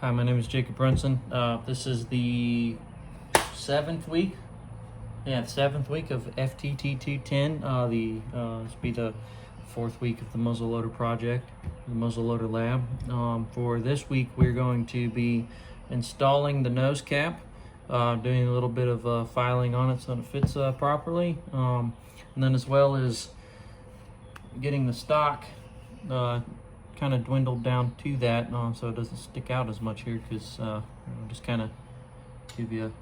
Hi, my name is Jacob Brunson. This is the 7th week. Yeah, the 7th week of FTT 210. This will be the 4th week of the muzzleloader project, the muzzleloader lab. For this week, we're going to be installing the nose cap, doing a little bit of filing on it so it fits properly, and then as well as getting the stock kind of dwindled down to that, so it doesn't stick out as much here, because just kind of give you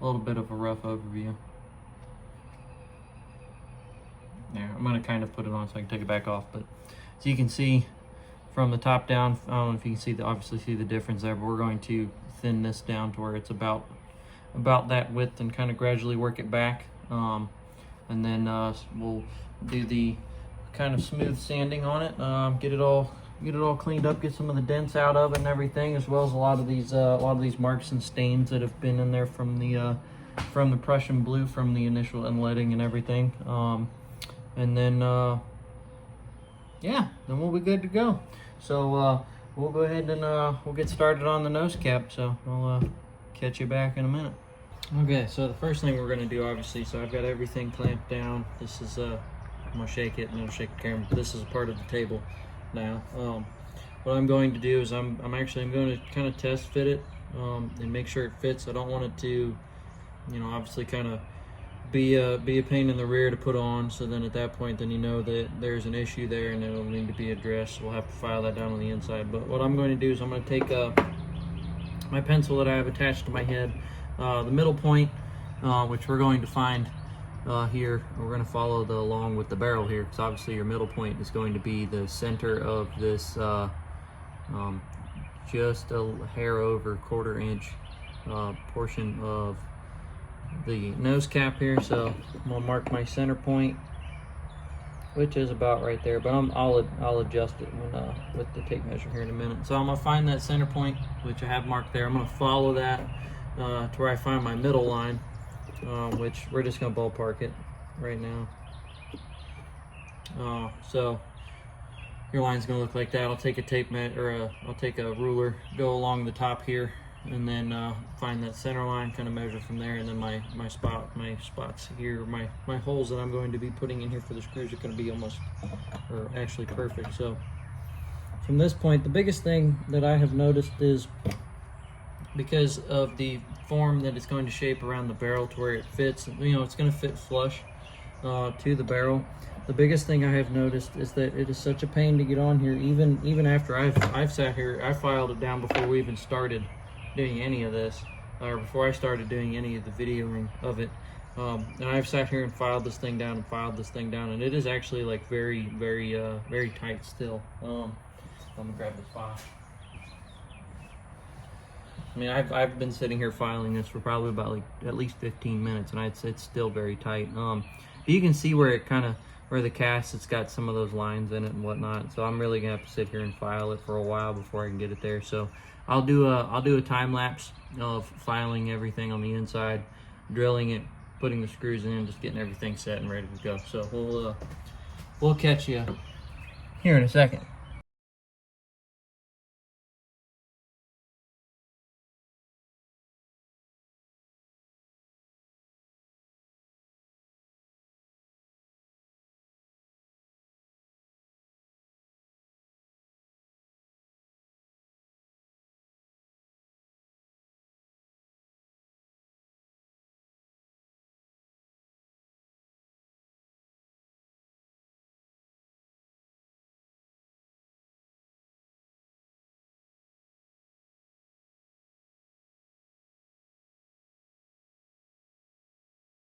a little bit of a rough overview. There, I'm going to kind of put it on so I can take it back off, but as you can see from the top down, I don't know if you can see obviously see the difference there, but we're going to thin this down to where it's about that width and kind of gradually work it back, and then we'll do the kind of smooth sanding on it, get it all cleaned up, get some of the dents out of it and everything, as well as a lot of these marks and stains that have been in there from the Prussian blue from the initial unleading and everything. And then yeah, then we'll be good to go. So we'll go ahead and we'll get started on the nose cap. So I'll catch you back in a minute. Okay, so the first thing we're going to do, obviously, so I've got everything clamped down. This is I'm gonna shake it and it'll shake the camera. This is a part of the table now. What I'm going to do is I'm going to kind of test fit it and make sure it fits. I don't want it to, obviously kind of be a pain in the rear to put on. So then at that point, then you know that there's an issue there and it'll need to be addressed. We'll have to file that down on the inside. But what I'm going to do is I'm going to take my pencil that I have attached to my head, the middle point, which we're going to find here. We're going to follow along with the barrel here, because obviously your middle point is going to be the center of this just a hair over 1/4 inch portion of the nose cap here. So I'm going to mark my center point, which is about right there, but I'll adjust it when, with the tape measure here in a minute. So I'm going to find that center point, which I have marked there. I'm going to follow that to where I find my middle line, which we're just going to ballpark it right now. So your line's going to look like that. I'll take a tape I'll take a ruler, go along the top here, and then find that center line, kind of measure from there, and then my spots here, my holes that I'm going to be putting in here for the screws are going to be actually perfect. So from this point, the biggest thing that I have noticed is, because of the form that it's going to shape around the barrel to where it fits, it's going to fit flush to the barrel. The biggest thing I have noticed is that it is such a pain to get on here, even after I've sat here. I filed it down before we even started doing any of this, or before I started doing any of the videoing of it, and I've sat here and filed this thing down, and it is actually like very tight still. Let me grab this file. I mean, I've been sitting here filing this for probably about at least 15 minutes, and it's still very tight. But you can see where where the cast, it's got some of those lines in it and whatnot. So I'm really gonna have to sit here and file it for a while before I can get it there. So I'll do a time lapse of filing everything on the inside, drilling it, putting the screws in, just getting everything set and ready to go. So we'll catch you here in a second.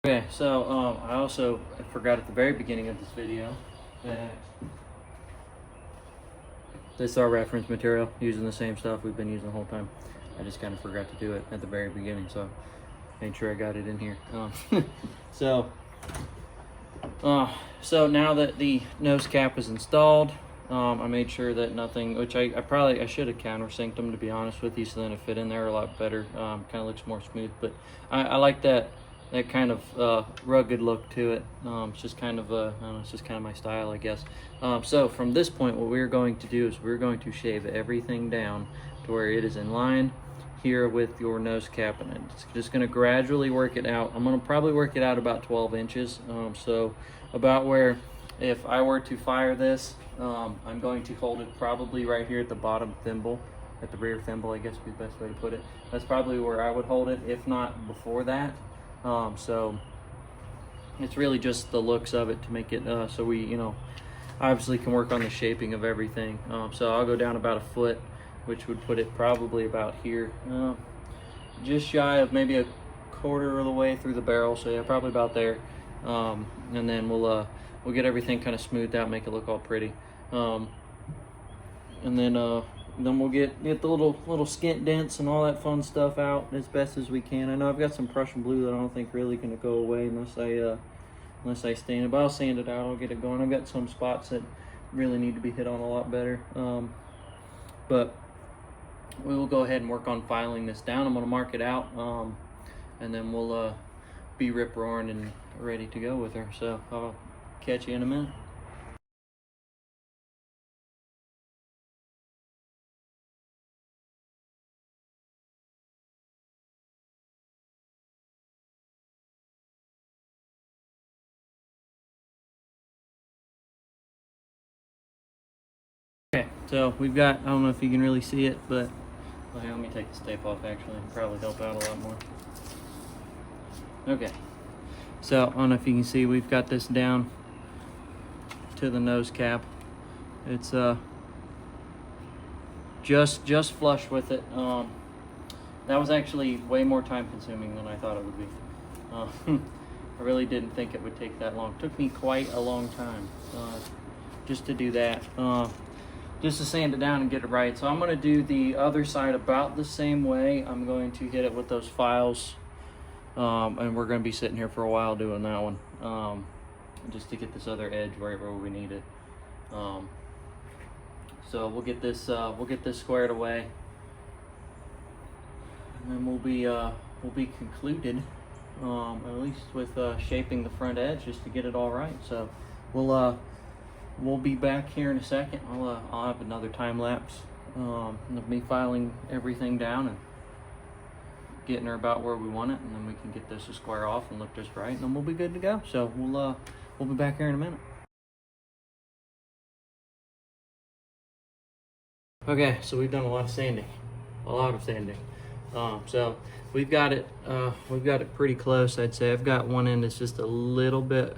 Okay, so I also forgot at the very beginning of this video that this is our reference material, using the same stuff we've been using the whole time. I just kind of forgot to do it at the very beginning, so made sure I got it in here. So now that the nose cap is installed, I made sure that nothing, which I should have countersinked them, to be honest with you, so then it fit in there a lot better. Kind of looks more smooth, but I like that kind of rugged look to it. It's just kind of I don't know, it's just kind of my style, I guess. So from this point, what we're going to do is we're going to shave everything down to where it is in line here with your nose cap, and it's just going to gradually work it out. I'm going to probably work it out about 12 inches. So about where if I were to fire this, I'm going to hold it probably right here at the bottom thimble, at the rear thimble, I guess would be the best way to put it. That's probably where I would hold it, if not before that. So it's really just the looks of it to make it so we, you know, obviously can work on the shaping of everything. So I'll go down about 1 foot, which would put it probably about here, just shy of maybe 1/4 of the way through the barrel. So yeah, probably about there. And then we'll get everything kind of smoothed out, make it look all pretty. And then we'll get the little skint dents and all that fun stuff out as best as we can. I know I've got some Prussian blue that I don't think really gonna go away unless I stain it, but I'll sand it out, I'll get it going. I've got some spots that really need to be hit on a lot better. But we will go ahead and work on filing this down. I'm gonna mark it out, and then we'll be rip-roaring and ready to go with her. So I'll catch you in a minute. Okay, so we've got, I don't know if you can really see it, but well, here, let me take this tape off actually. It'll probably help out a lot more. Okay, so I don't know if you can see, we've got this down to the nose cap. It's just flush with it. That was actually way more time consuming than I thought it would be. I really didn't think it would take that long. It took me quite a long time just to do that. Just to sand it down and get it right. So I'm going to do the other side about the same way. I'm going to hit it with those files, and we're going to be sitting here for a while doing that one, just to get this other edge right where we need it. So we'll get this squared away, and then we'll be concluded, at least with shaping the front edge, just to get it all right. So we'll be back here in a second. I'll have another time lapse of me filing everything down and getting her about where we want it, and then we can get this to square off and look just right, and then we'll be good to go. So we'll be back here in a minute. Okay, so we've done a lot of sanding, so we've got it pretty close. I'd say I've got one end that's just a little bit.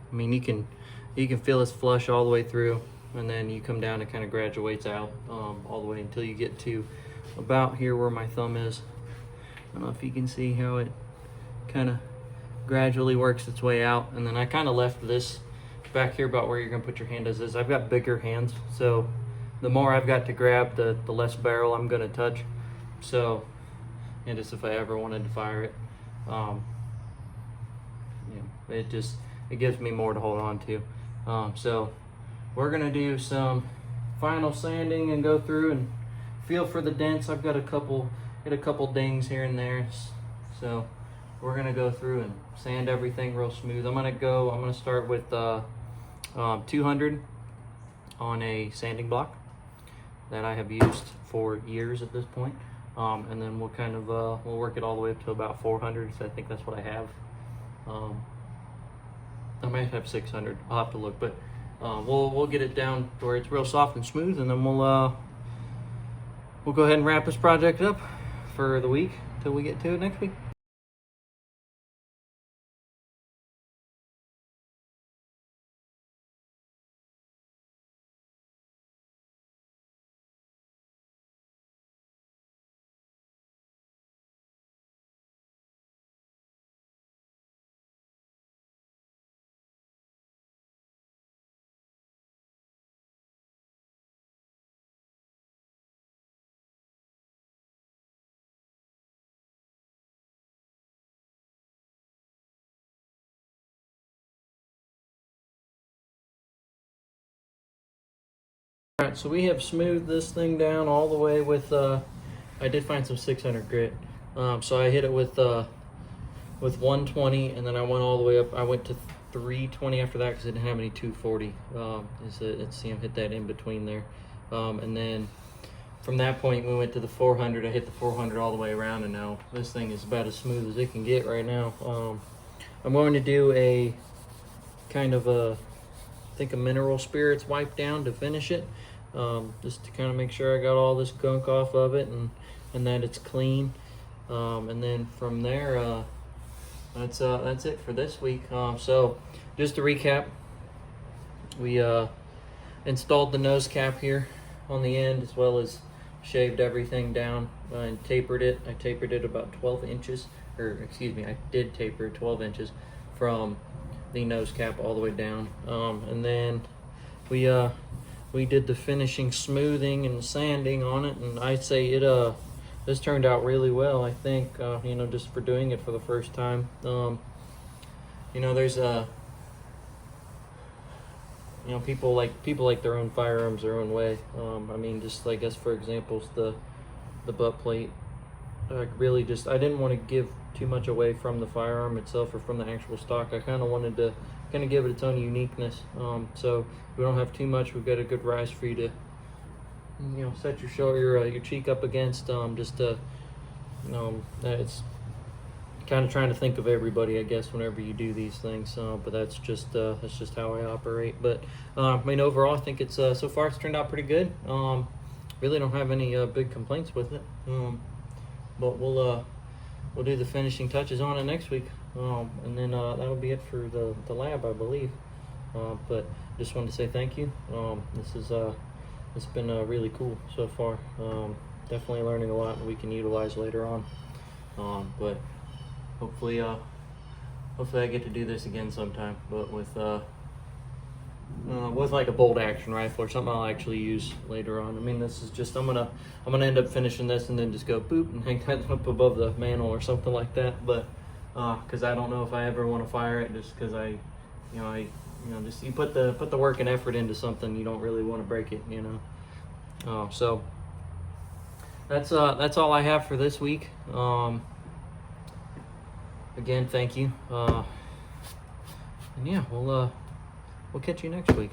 I mean, you can feel it's flush all the way through, and then you come down, it kind of graduates out all the way until you get to about here where my thumb is. I don't know if you can see how it kind of gradually works its way out. And then I kind of left this back here about where you're gonna put your hand as is. I've got bigger hands, so the more I've got to grab, the less barrel I'm gonna touch. So, and just if I ever wanted to fire it, it gives me more to hold on to. So we're gonna do some final sanding and go through and feel for the dents. I've got a couple dings here and there, so we're gonna go through and sand everything real smooth. I'm gonna start with 200 on a sanding block that I have used for years at this point, and then we'll kind of we'll work it all the way up to about 400. So I think that's what I have. I might have 600. I'll have to look, but we'll get it down to where it's real soft and smooth, and then we'll go ahead and wrap this project up for the week till we get to it next week. All right, so we have smoothed this thing down all the way with, I did find some 600 grit. So I hit it with 120, and then I went all the way up. I went to 320 after that because I didn't have any 240. Let's see, him hit that in between there. And then from that point we went to the 400. I hit the 400 all the way around, and now this thing is about as smooth as it can get right now. I'm going to do a kind of I think a mineral spirits wipe down to finish it, just to kind of make sure I got all this gunk off of it and that it's clean. And then from there, that's it for this week. So just to recap, we installed the nose cap here on the end, as well as shaved everything down and tapered it. I tapered it about 12 inches, or excuse me, I did taper it 12 inches from the nose cap all the way down. And then we did the finishing smoothing and sanding on it, and I'd say it this turned out really well, I think, you know, just for doing it for the first time. You know, there's you know, people like their own firearms their own way. I mean, just I guess for examples, the butt plate. Really, just I didn't want to give too much away from the firearm itself or from the actual stock. I kind of wanted to kind of give it its own uniqueness. So we don't have too much. We've got a good rise for you to, you know, set your shoulder, your cheek up against. Just to, you know, it's kind of trying to think of everybody, I guess, whenever you do these things. But that's just how I operate. But I mean, overall, I think it's so far it's turned out pretty good. Really don't have any big complaints with it. But we'll do the finishing touches on it next week, and then that'll be it for the lab, I believe. But just wanted to say thank you. It's been really cool so far. Definitely learning a lot that we can utilize later on. But hopefully I get to do this again sometime, but with like a bolt action rifle or something I'll actually use later on. I mean, this is just I'm gonna end up finishing this and then just go boop and hang that up above the mantle or something like that. But because I don't know if I ever want to fire it, just because I just you put the work and effort into something, you don't really want to break it, you know. So that's all I have for this week. Again, thank you. And yeah, we'll catch you next week.